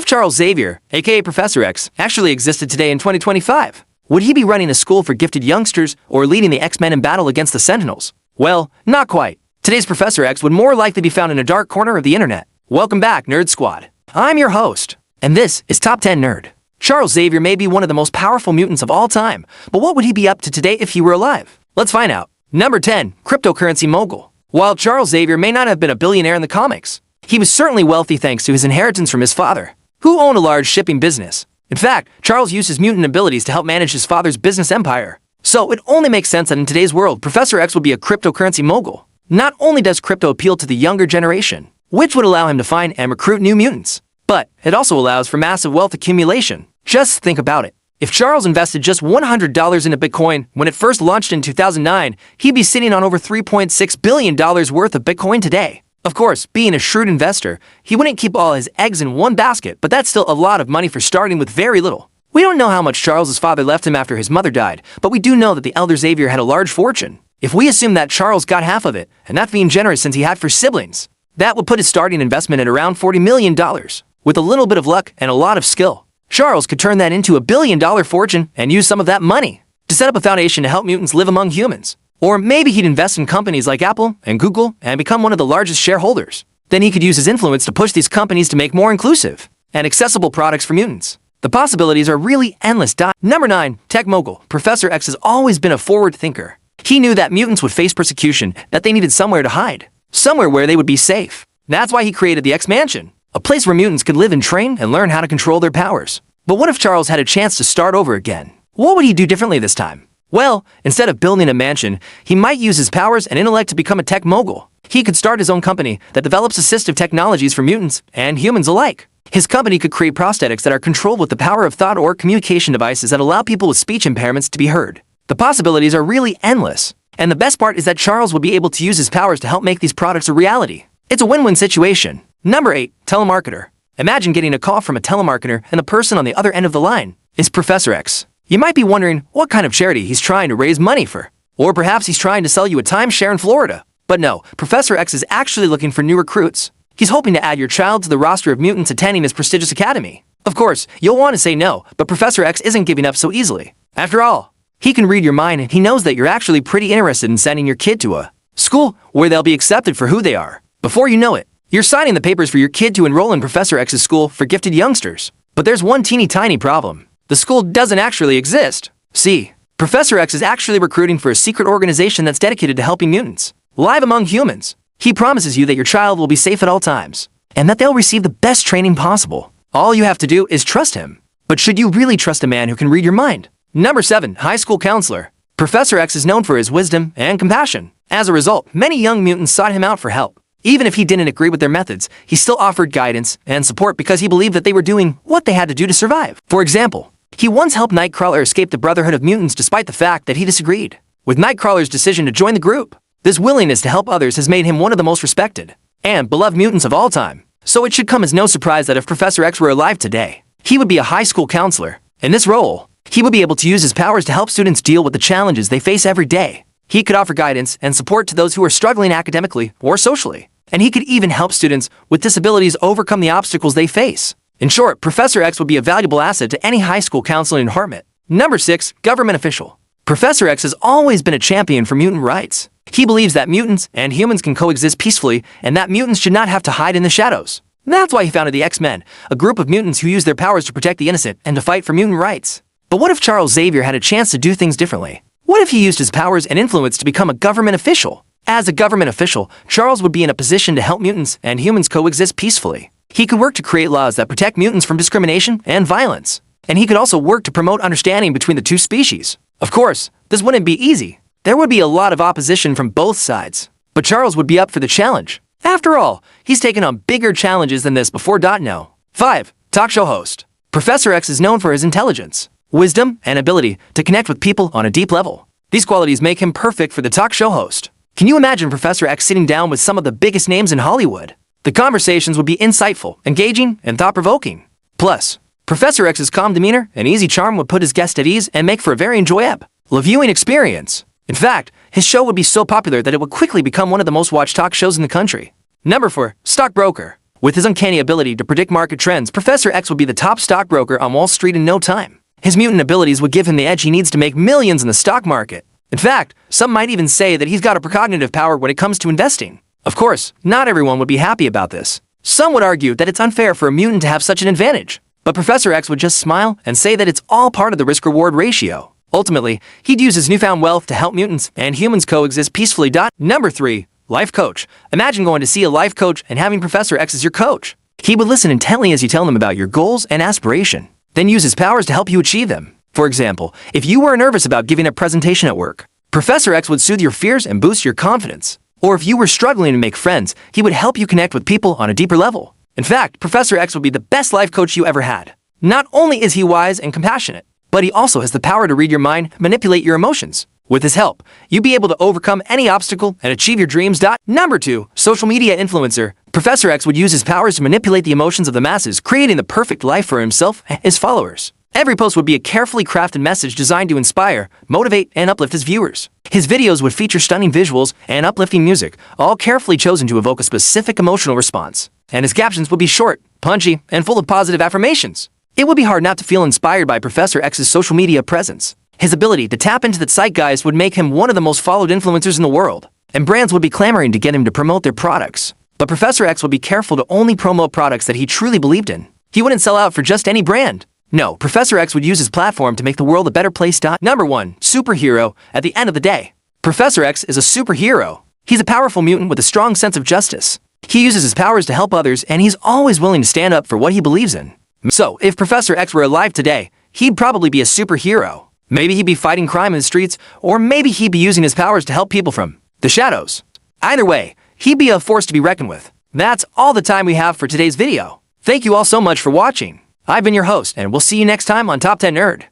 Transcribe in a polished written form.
if Charles Xavier, aka Professor X, actually existed today in 2025? Would he be running a school for gifted youngsters or leading the X-Men in battle against the Sentinels? Well, not quite. Today's Professor X would more likely be found in a dark corner of the internet. Welcome back, Nerd Squad. I'm your host, and this is Top 10 Nerd. Charles Xavier may be one of the most powerful mutants of all time, but what would he be up to today if he were alive? Let's find out. Number 10. Cryptocurrency mogul. While Charles Xavier may not have been a billionaire in the comics, he was certainly wealthy thanks to his inheritance from his father, who owned a large shipping business. In fact, Charles used his mutant abilities to help manage his father's business empire. So it only makes sense that in today's world, Professor X would be a cryptocurrency mogul. Not only does crypto appeal to the younger generation, which would allow him to find and recruit new mutants, but it also allows for massive wealth accumulation. Just think about it. If Charles invested just $100 into Bitcoin when it first launched in 2009, he'd be sitting on over $3.6 billion worth of Bitcoin today. Of course, being a shrewd investor, he wouldn't keep all his eggs in one basket, but that's still a lot of money for starting with very little. We don't know how much Charles's father left him after his mother died, but we do know that the elder Xavier had a large fortune. If we assume that Charles got half of it, and that's being generous since he had 4 siblings, that would put his starting investment at around $40 million. With a little bit of luck and a lot of skill, Charles could turn that into $1 billion fortune and use some of that money to set up a foundation to help mutants live among humans. Or maybe he'd invest in companies like Apple and Google and become one of the largest shareholders. Then he could use his influence to push these companies to make more inclusive and accessible products for mutants. The possibilities are really endless. Number 9. Tech mogul. Professor X has always been a forward thinker. He knew that mutants would face persecution, that they needed somewhere to hide, somewhere where they would be safe. That's why he created the X-Mansion, a place where mutants could live and train and learn how to control their powers. But what if Charles had a chance to start over again? What would he do differently this time? Well, instead of building a mansion, he might use his powers and intellect to become a tech mogul. He could start his own company that develops assistive technologies for mutants and humans alike. His company could create prosthetics that are controlled with the power of thought or communication devices that allow people with speech impairments to be heard. The possibilities are really endless. And the best part is that Charles would be able to use his powers to help make these products a reality. It's a win-win situation. Number 8. Telemarketer. Imagine getting a call from a telemarketer and the person on the other end of the line is Professor X. You might be wondering what kind of charity he's trying to raise money for. Or perhaps he's trying to sell you a timeshare in Florida. But no, Professor X is actually looking for new recruits. He's hoping to add your child to the roster of mutants attending his prestigious academy. Of course, you'll want to say no, but Professor X isn't giving up so easily. After all, he can read your mind and he knows that you're actually pretty interested in sending your kid to a school where they'll be accepted for who they are. Before you know it, you're signing the papers for your kid to enroll in Professor X's school for gifted youngsters. But there's one teeny tiny problem. The school doesn't actually exist. See, Professor X is actually recruiting for a secret organization that's dedicated to helping mutants live among humans. He promises you that your child will be safe at all times, and that they'll receive the best training possible. All you have to do is trust him. But should you really trust a man who can read your mind? Number 7. High school counselor. Professor X is known for his wisdom and compassion. As a result, many young mutants sought him out for help. Even if he didn't agree with their methods, he still offered guidance and support because he believed that they were doing what they had to do to survive. For example, he once helped Nightcrawler escape the Brotherhood of Mutants despite the fact that he disagreed with Nightcrawler's decision to join the group. This willingness to help others has made him one of the most respected and beloved mutants of all time. So it should come as no surprise that if Professor X were alive today, he would be a high school counselor. In this role, he would be able to use his powers to help students deal with the challenges they face every day. He could offer guidance and support to those who are struggling academically or socially. And he could even help students with disabilities overcome the obstacles they face. In short, Professor X would be a valuable asset to any high school counselor in Hartmut. Number 6. Government official. Professor X has always been a champion for mutant rights. He believes that mutants and humans can coexist peacefully and that mutants should not have to hide in the shadows. That's why he founded the X-Men, a group of mutants who use their powers to protect the innocent and to fight for mutant rights. But what if Charles Xavier had a chance to do things differently? What if he used his powers and influence to become a government official? As a government official, Charles would be in a position to help mutants and humans coexist peacefully. He could work to create laws that protect mutants from discrimination and violence. And he could also work to promote understanding between the two species. Of course, this wouldn't be easy. There would be a lot of opposition from both sides. But Charles would be up for the challenge. After all, he's taken on bigger challenges than this before. No. 5. Talk show host. Professor X is known for his intelligence, wisdom, and ability to connect with people on a deep level. These qualities make him perfect for the talk show host. Can you imagine Professor X sitting down with some of the biggest names in Hollywood? The conversations would be insightful, engaging, and thought-provoking. Plus, Professor X's calm demeanor and easy charm would put his guest at ease and make for a very enjoyable viewing experience. In fact, his show would be so popular that it would quickly become one of the most watched talk shows in the country. Number 4. Stockbroker. With his uncanny ability to predict market trends, Professor X would be the top stockbroker on Wall Street in no time. His mutant abilities would give him the edge he needs to make millions in the stock market. In fact, some might even say that he's got a precognitive power when it comes to investing. Of course, not everyone would be happy about this. Some would argue that it's unfair for a mutant to have such an advantage. But Professor X would just smile and say that it's all part of the risk-reward ratio. Ultimately, he'd use his newfound wealth to help mutants and humans coexist peacefully. Number 3. Life coach. Imagine going to see a life coach and having Professor X as your coach. He would listen intently as you tell him about your goals and aspiration, then use his powers to help you achieve them. For example, if you were nervous about giving a presentation at work, Professor X would soothe your fears and boost your confidence. Or if you were struggling to make friends, he would help you connect with people on a deeper level. In fact, Professor X would be the best life coach you ever had. Not only is he wise and compassionate, but he also has the power to read your mind and manipulate your emotions. With his help, you'll be able to overcome any obstacle and achieve your dreams. Number 2. Social media influencer. Professor X would use his powers to manipulate the emotions of the masses, creating the perfect life for himself and his followers. Every post would be a carefully crafted message designed to inspire, motivate, and uplift his viewers. His videos would feature stunning visuals and uplifting music, all carefully chosen to evoke a specific emotional response. And his captions would be short, punchy, and full of positive affirmations. It would be hard not to feel inspired by Professor X's social media presence. His ability to tap into the zeitgeist would make him one of the most followed influencers in the world, and brands would be clamoring to get him to promote their products. But Professor X would be careful to only promote products that he truly believed in. He wouldn't sell out for just any brand. No, Professor X would use his platform to make the world a better place. Number 1. Superhero. At the end of the day, Professor X is a superhero. He's a powerful mutant with a strong sense of justice. He uses his powers to help others, and he's always willing to stand up for what he believes in. So, if Professor X were alive today, he'd probably be a superhero. Maybe he'd be fighting crime in the streets, or maybe he'd be using his powers to help people from the shadows. Either way, he'd be a force to be reckoned with. That's all the time we have for today's video. Thank you all so much for watching. I've been your host, and we'll see you next time on Top 10 Nerd.